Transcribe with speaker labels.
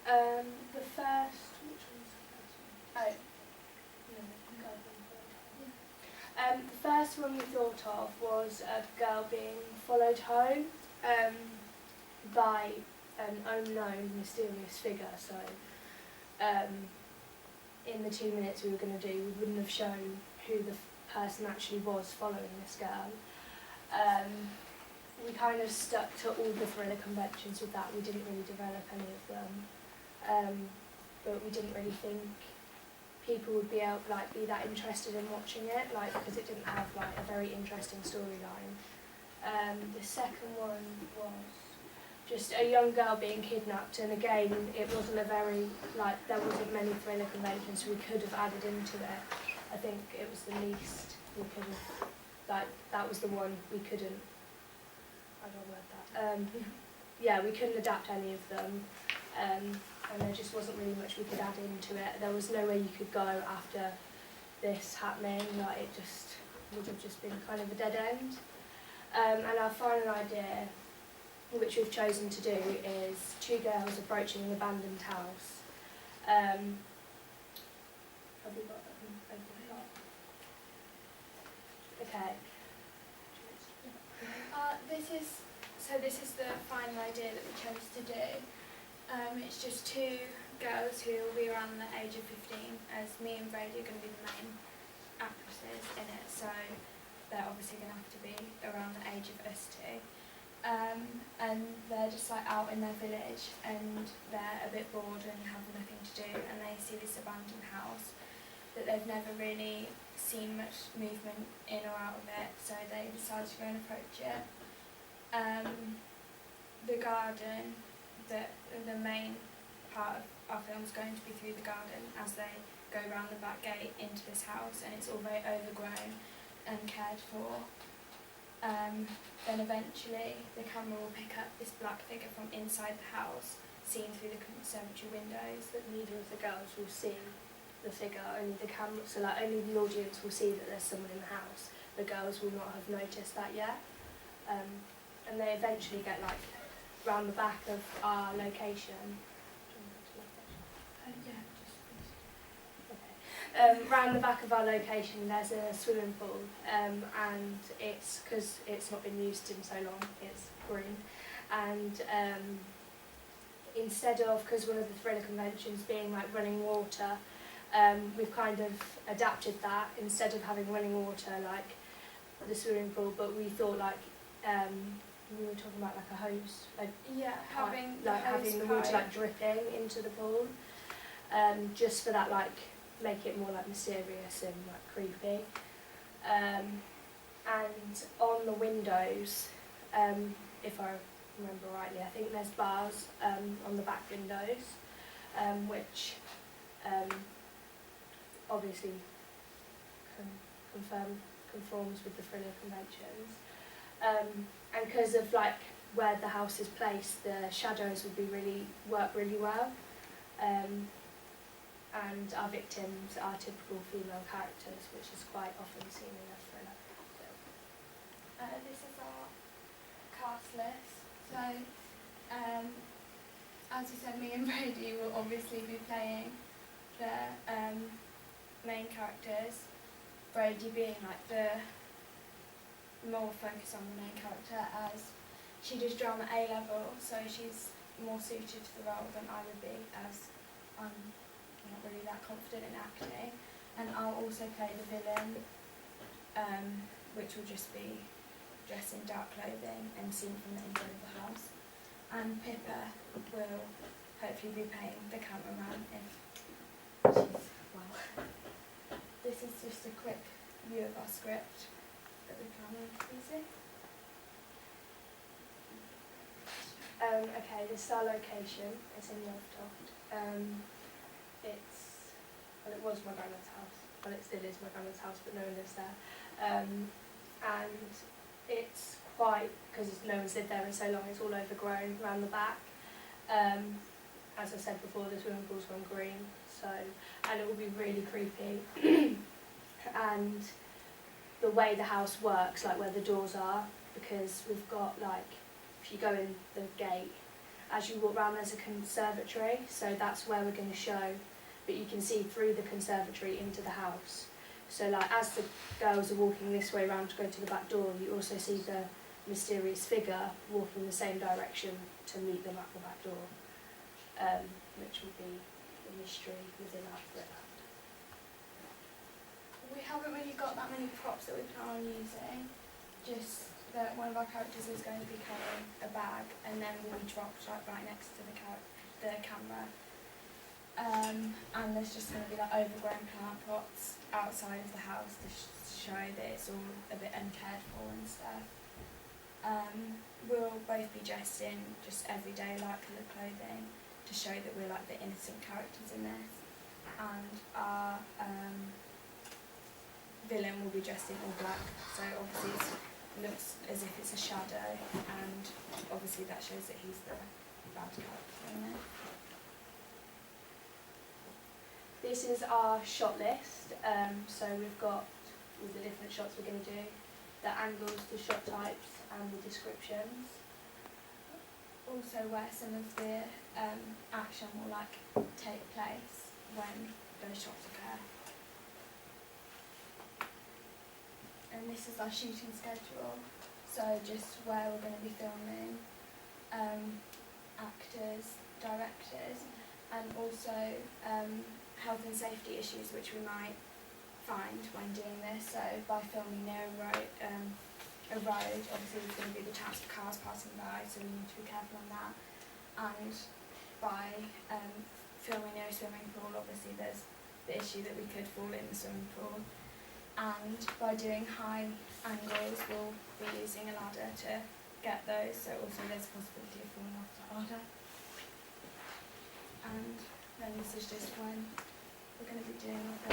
Speaker 1: The first. Which one's the first one? Oh. No, the first one we thought of was a girl being followed home by an unknown mysterious figure. So in the 2 minutes we were going to do, we wouldn't have shown who the person actually was following this girl. We kind of stuck to all the thriller conventions with that. We didn't really develop any of them, but we didn't really think people would be that interested in watching it, because it didn't have a very interesting storyline. The second one was just a young girl being kidnapped, and again, it wasn't a very there wasn't many thriller conventions, so we could have added into it. I think it was the least we could have. That was the one we couldn't. I don't know about that. Yeah, we couldn't adapt any of them. And there just wasn't really much we could add into it. There was no way you could go after this happening. It just would have just been kind of a dead end. And our final idea, which we've chosen to do, is 2 girls approaching an abandoned house. Have we got them open up? Okay.
Speaker 2: This is the final idea that we chose to do. It's just 2 girls who will be around the age of 15, as me and Brady are going to be the main actresses in it, so they're obviously going to have to be around the age of us 2. And they're just out in their village, and they're a bit bored and have nothing to do, and they see this abandoned house that they've never really seen much movement in or out of it, so they decide to go and approach it. The garden, the main part of our film is going to be through the garden as they go round the back gate into this house, and it's all very overgrown and cared for. Then eventually the camera will pick up this black figure from inside the house, seen through the conservatory windows.
Speaker 1: That neither of the girls will see the figure, only the camera, so only the audience will see that there's someone in the house. The girls will not have noticed that yet. And they eventually get round the back of our location. Round the back of our location there's a swimming pool, and it's because it's not been used in so long, it's green, and instead of, because one of the thriller conventions being running water, we've kind of adapted that. Instead of having running water like the swimming pool, but we thought we were talking about a hose,
Speaker 2: having
Speaker 1: the water dripping into the pool, just for that make it more mysterious and creepy. And on the windows, if I remember rightly, I think there's bars on the back windows, which obviously conforms with the thriller conventions. And because of where the house is placed, the shadows would work really well. And our victims are typical female characters, which is quite often seen in a thriller film.
Speaker 2: This is our cast list. So, as you said, me and Brady will obviously be playing the main characters. Brady being the more focused on the main character, as she does drama A-level, so she's more suited to the role than I would be, as I'm not really that confident in acting. And I'll also play the villain, which will just be dressed in dark clothing and seen from the inside of the house. And Pippa will hopefully be playing the cameraman if she's well. This is just a quick view of our script that we can see.
Speaker 1: Okay, this is our location. It's in Loveloft. It was my grandma's house. Well, it still is my grandma's house, but no one lives there. And it's quite, because no one's lived there in so long, it's all overgrown around the back. As I said before, the swimming pool's gone green, and it will be really creepy. And the way the house works, where the doors are, because we've got if you go in the gate as you walk around there's a conservatory, so that's where we're going to show, but you can see through the conservatory into the house. So like as the girls are walking this way around to go to the back door, you also see the mysterious figure walking the same direction to meet them at the back door, which will be the mystery within our thriller.
Speaker 2: We haven't really got that many props that we plan on using, just that one of our characters is going to be carrying a bag and then will be dropped right next to the camera. And there's just going to be like overgrown plant pots outside of the house to show that it's all a bit uncared for and stuff. We'll both be dressed in just everyday light coloured clothing to show that we're like the innocent characters in this, and our villain will be dressed in all black, so obviously it looks as if it's a shadow, and obviously that shows that he's the bad character in it.
Speaker 1: This is our shot list, so we've got all the different shots we're going to do, the angles, the shot types and the descriptions.
Speaker 2: Also where some of the action will like take place when those shots occur. And this is our shooting schedule, so just where we're going to be filming, actors, directors, and also health and safety issues which we might find when doing this. So by filming near a road, obviously there's going to be the chance of cars passing by, so we need to be careful on that. And by filming near a swimming pool, obviously there's the issue that we could fall in the swimming pool. And by doing high angles, we'll be using a ladder to get those, so also there's a possibility of falling off the ladder. And then this is just when we're going to be doing the